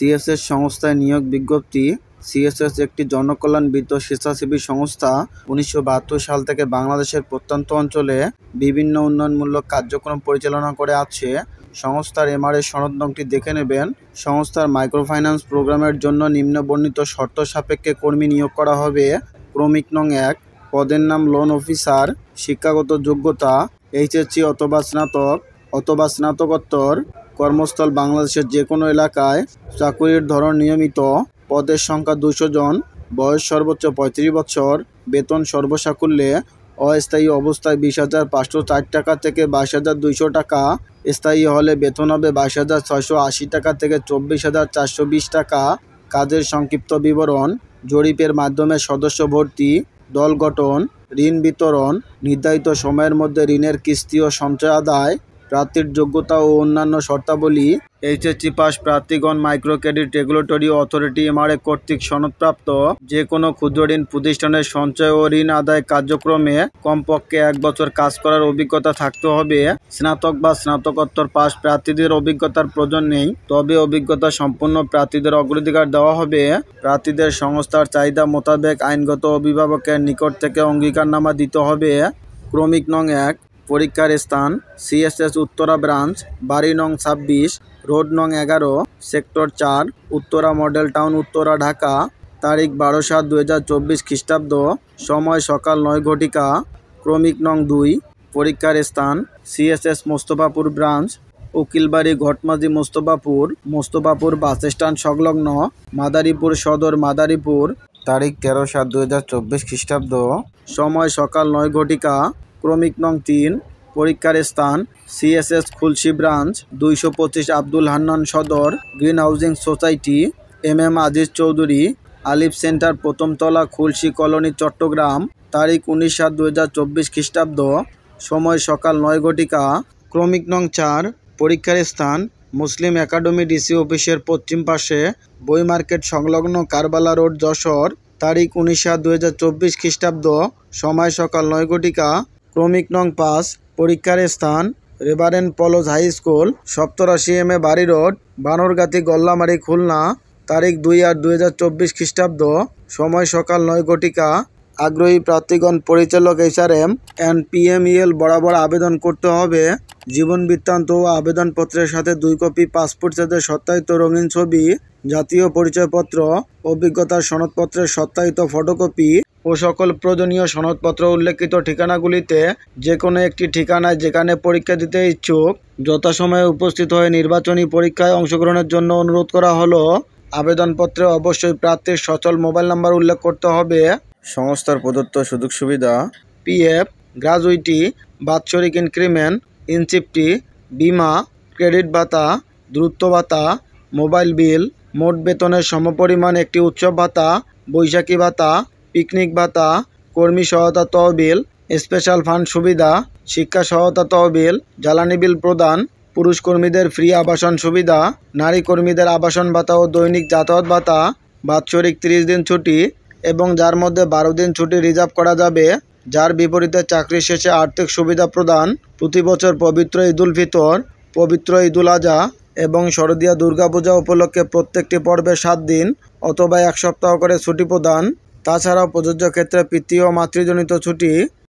CSS সংস্থায় নিয়োগ বিজ্ঞপ্তি। সিএসএস একটি জনকল্যাণ বৃত্ত স্বেচ্ছাসেবী সংস্থা। 1972 সাল থেকে বাংলাদেশের প্রত্যন্ত অঞ্চলে বিভিন্ন উন্নয়নমূলক কার্যক্রম পরিচালনা করে আসছে। সংস্থার এমআরএস সনদ নংটি দেখে নেবেন। সংস্থার মাইক্রোফাইন্যান্স প্রোগ্রামের জন্য নিম্নবর্ণিত শর্ত সাপেক্ষে কর্মী নিয়োগ করা হবে। ক্রমিক নং 1, পদের নাম লোন অফিসার। শিক্ষাগত যোগ্যতা এইচএসসি অথবা স্নাতক অথবা স্নাতকোত্তর। কর্মস্থল বাংলাদেশের যে কোনো এলাকায়। চাকুরির ধরন নিয়মিত। পদের সংখ্যা 200 জন। বয়স সর্বোচ্চ 35 বছর। বেতন সর্বসাকুল্যে অস্থায়ী অবস্থায় 20,504 টাকা থেকে 22,200 টাকা। স্থায়ী হলে বেতন হবে 22,680 টাকা থেকে 24,420 টাকা। কাজের সংক্ষিপ্ত বিবরণ: জরিপের মাধ্যমে সদস্য ভর্তি, দল গঠন, ঋণ বিতরণ, নির্ধারিত সময়ের মধ্যে ঋণের কিস্তি ও সঞ্চয় আদায়, প্রার্থীর যোগ্যতা ও অন্যান্য শর্তাবলী। এইচএসসি পাস প্রার্থীগণ micro credit regulatory authority MRA কর্তৃক সনদপ্রাপ্ত যে কোনো ক্ষুদ্র ঋণ প্রতিষ্ঠানের সঞ্চয় ও ঋণ আদায় কার্যক্রমে কমপক্ষে 1 বছর কাজ করার অভিজ্ঞতা থাকতে হবে। স্নাতক বা স্নাতকোত্তর পাস প্রার্থীদের অভিজ্ঞতার প্রয়োজন নেই, তবে অভিজ্ঞতা সম্পন্ন প্রার্থীদের অগ্রাধিকার দেওয়া হবে। প্রার্থীদের সংস্থার চাহিদা মোতাবেক আইনগত অভিভাবকের নিকট থেকে অঙ্গীকারনামা দিতে হবে। ক্রমিক নং 1, পরীক্ষার স্থান সিএসএস উত্তরা ব্রাঞ্চ, বাড়ি নং 26, রোড নং 11, sector 4, Uttara model town, Uttara, Dhaka. তারিখ 12/7/2024 খ্রিস্টাব্দ। সময় সকাল 9 ঘটিকা। ক্রমিক নং 2, পরীক্ষার স্থান CSS Mostafapur branch, উকিলবাড়ি, Ghatmajhi, Mostafapur bus stand সংলগ্ন, মাদারীপুর সদর, মাদারীপুর। তারিখ 13/7/2024 খ্রিস্টাব্দ। সময় সকাল 9 ঘটিকা। ক্রমিক নং 3, পরীক্ষার স্থান সিএসএস খুলশী ব্রাঞ্চ, 225 আব্দুল হান্নান সদর, green housing society, MM Aziz Chowdhury, আলিফ সেন্টার, প্রথম তলা, খুলশী কলোনি, চট্টগ্রাম। তারিখ 19/7/2024 খ্রিস্টাব্দ। সময় সকাল 9 ঘটিকা। ক্রমিক নং 4, পরীক্ষার স্থান মুসলিম একাডেমি ডিসি অফিসের পশ্চিম পাশে, বই মার্কেট সংলগ্ন, কারবালা রোড, যশোর। তারিখ 19/7/2024 খ্রিস্টাব্দ। সময় সকাল 9 ঘটিকা। ক্রমিক নং 5, পরীক্ষার স্থান reverend পলজ high school, 87 M A বাড়ি রোড, বানরগাতি, গল্লামারি, খুলনা। তারিখ 2/8/2024 খ্রিস্টাব্দ। সময় সকাল 9 ঘটিকা। আগ্রহী প্রার্থীগণ পরিচালক HRM অ্যান্ড PMEL বরাবর আবেদন করতে হবে। জীবন বৃত্তান্ত ও আবেদনপত্রের সাথে 2 কপি পাসপোর্ট সাইজের সত্যায়িত রঙিন ছবি, জাতীয় পরিচয়পত্র, অভিজ্ঞতার সনদপত্রের সত্যায়িত ফটোকপি ও সকল প্রয়োজনীয় সনদপত্র উল্লেখিত ঠিকানাগুলিতে যে কোনো একটি ঠিকানায় যেখানে পরীক্ষা দিতে ইচ্ছুক যথাসময়ে উপস্থিত হয়ে নির্বাচনী পরীক্ষায় অংশগ্রহণের জন্য অনুরোধ করা হলো। আবেদনপত্রে অবশ্যই প্রার্থীর সচল মোবাইল নাম্বার উল্লেখ করতে হবে। সংস্থার প্রদত্ত সুযোগ সুবিধা: PF, গ্র্যাজুইটি, বাৎসরিক ইনক্রিমেন্ট, ইনসিপটি, বিমা, ক্রেডিট ভাতা, দ্রুত ভাতা, মোবাইল বিল, মোট বেতনের সমপরিমাণ একটি উৎসব ভাতা, বৈশাখী ভাতা, পিকনিক ভাতা, কর্মী সহায়তা তহবিল, স্পেশাল ফান্ড সুবিধা, শিক্ষা সহায়তা তহবিল, জ্বালানি বিল প্রদান, পুরুষ কর্মীদের ফ্রি আবাসন সুবিধা, নারী কর্মীদের আবাসন ভাতা ও দৈনিক যাতায়াত ভাতা, বাৎসরিক 30 দিন ছুটি এবং যার মধ্যে 12 দিন ছুটি রিজার্ভ করা যাবে। যার বিপরীতে চাকরি শেষে আর্থিক সুবিধা প্রদান। প্রতি বছর পবিত্র ঈদুল ফিতর, পবিত্র ঈদুল আজহা এবং শারদীয় দুর্গাপূজা উপলক্ষে প্রত্যেকটি পর্বে 7 দিন অথবা 1 সপ্তাহ করে ছুটি প্রদান। তাছাড়াও প্রযোজ্য ক্ষেত্রে পিতৃ ও মাতৃজনিত ছুটি।